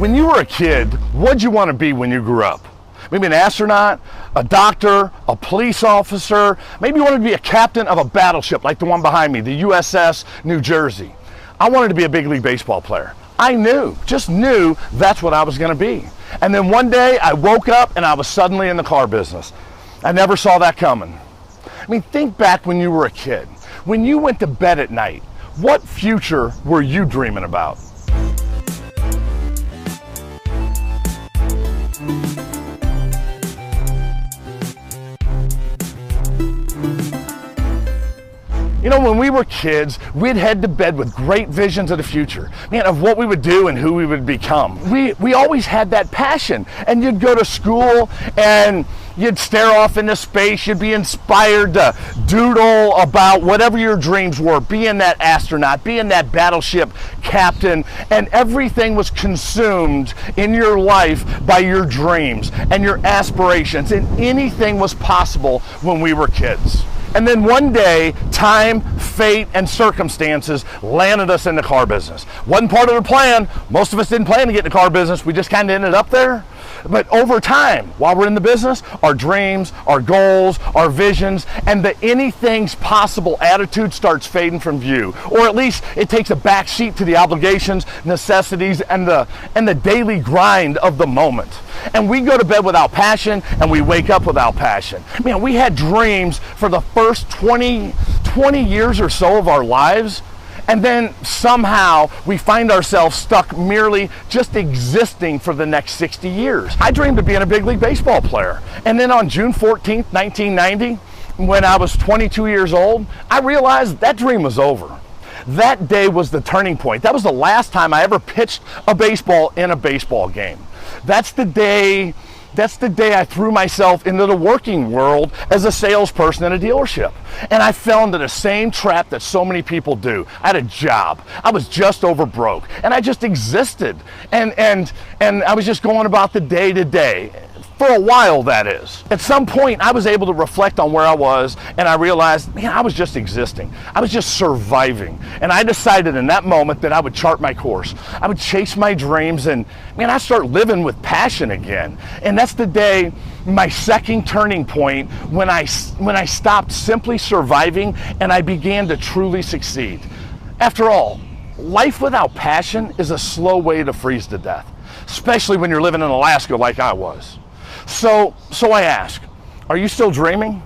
When you were a kid, what'd you want to be when you grew up? Maybe an astronaut, a doctor, a police officer. Maybe you wanted to be a captain of a battleship like the one behind me, the USS New Jersey. I wanted to be a big league baseball player. I just knew that's what I was going to be. And then one day I woke up and I was suddenly in the car business. I never saw that coming. I mean, think back when you were a kid. When you went to bed at night, what future were you dreaming about? You know, when we were kids, we'd head to bed with great visions of the future, man, of what we would do and who we would become. We always had that passion, and you'd go to school and you'd stare off into space. You'd be inspired to doodle about whatever your dreams were, being that astronaut, being that battleship captain, and everything was consumed in your life by your dreams and your aspirations, and anything was possible when we were kids. And then one day, time, fate, and circumstances landed us in the car business. Wasn't part of the plan. Most of us didn't plan to get in the car business. We just kind of ended up there. But over time, while we're in the business, our dreams, our goals, our visions, and the anything's possible attitude starts fading from view. Or at least it takes a back seat to the obligations, necessities, and the daily grind of the moment. And we go to bed without passion, and we wake up without passion. Man, we had dreams for the first 20 years or so of our lives, and then somehow we find ourselves stuck merely just existing for the next 60 years. I dreamed of being a big league baseball player. And then on June 14th, 1990, when I was 22 years old, I realized that dream was over. That day was the turning point. That was the last time I ever pitched a baseball in a baseball game. That's the day I threw myself into the working world as a salesperson in a dealership. And I fell into the same trap that so many people do. I had a job. I was just over broke. And I just existed. And I was just going about the day to day. For a while, that is. At some point, I was able to reflect on where I was, and I realized, man, I was just existing. I was just surviving. And I decided in that moment that I would chart my course. I would chase my dreams, and man, I start living with passion again. And that's the day, my second turning point, when I stopped simply surviving and I began to truly succeed. After all, life without passion is a slow way to freeze to death, especially when you're living in Alaska like I was. So I ask, are you still dreaming?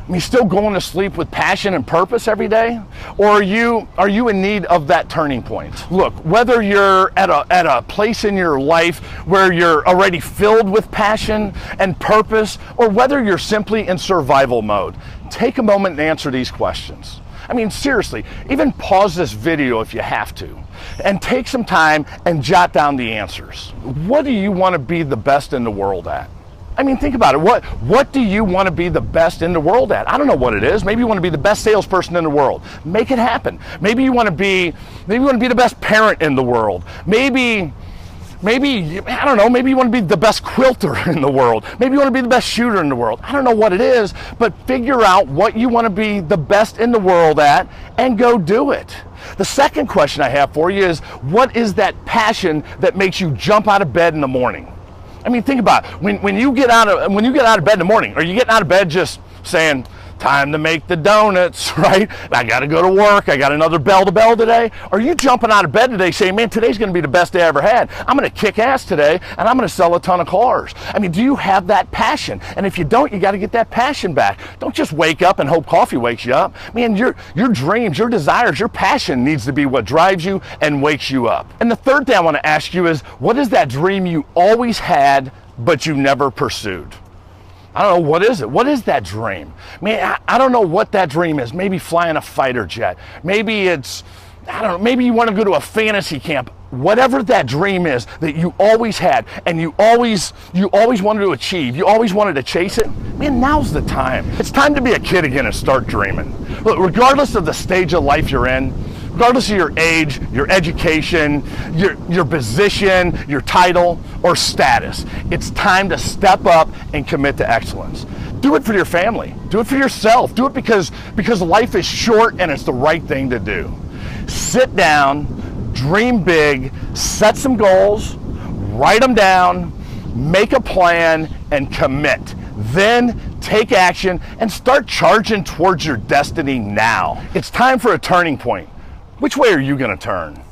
I mean, still going to sleep with passion and purpose every day? Or are you in need of that turning point? Look, whether you're at a place in your life where you're already filled with passion and purpose, or whether you're simply in survival mode, take a moment and answer these questions. I mean, seriously, even pause this video if you have to, and take some time and jot down the answers. What do you want to be the best in the world at? I mean, think about it. What do you want to be the best in the world at? I don't know what it is. Maybe you want to be the best salesperson in the world. Make it happen. Maybe you want to be the best parent in the world. Maybe, I don't know, maybe you want to be the best quilter in the world. Maybe you want to be the best shooter in the world. I don't know what it is, but figure out what you want to be the best in the world at and go do it. The second question I have for you is, what is that passion that makes you jump out of bed in the morning? I mean, think about it. When you get out of bed in the morning, are you getting out of bed just saying, time to make the donuts, right? I got to go to work. I got another bell to bell today. Are you jumping out of bed today saying, man, today's going to be the best day I ever had. I'm going to kick ass today, and I'm going to sell a ton of cars. I mean, do you have that passion? And if you don't, you got to get that passion back. Don't just wake up and hope coffee wakes you up. Man, your dreams, your desires, your passion needs to be what drives you and wakes you up. And the third thing I want to ask you is, what is that dream you always had, but you never pursued? I don't know, what is it? What is that dream? Man, I don't know what that dream is. Maybe flying a fighter jet. Maybe it's, I don't know, maybe you want to go to a fantasy camp. Whatever that dream is that you always had and you always wanted to achieve, you always wanted to chase it, man, now's the time. It's time to be a kid again and start dreaming. Look, regardless of the stage of life you're in, regardless of your age, your education, your position, your title, or status, it's time to step up and commit to excellence. Do it for your family. Do it for yourself. Do it because life is short and it's the right thing to do. Sit down, dream big, set some goals, write them down, make a plan, and commit. Then take action and start charging towards your destiny now. It's time for a turning point. Which way are you going to turn?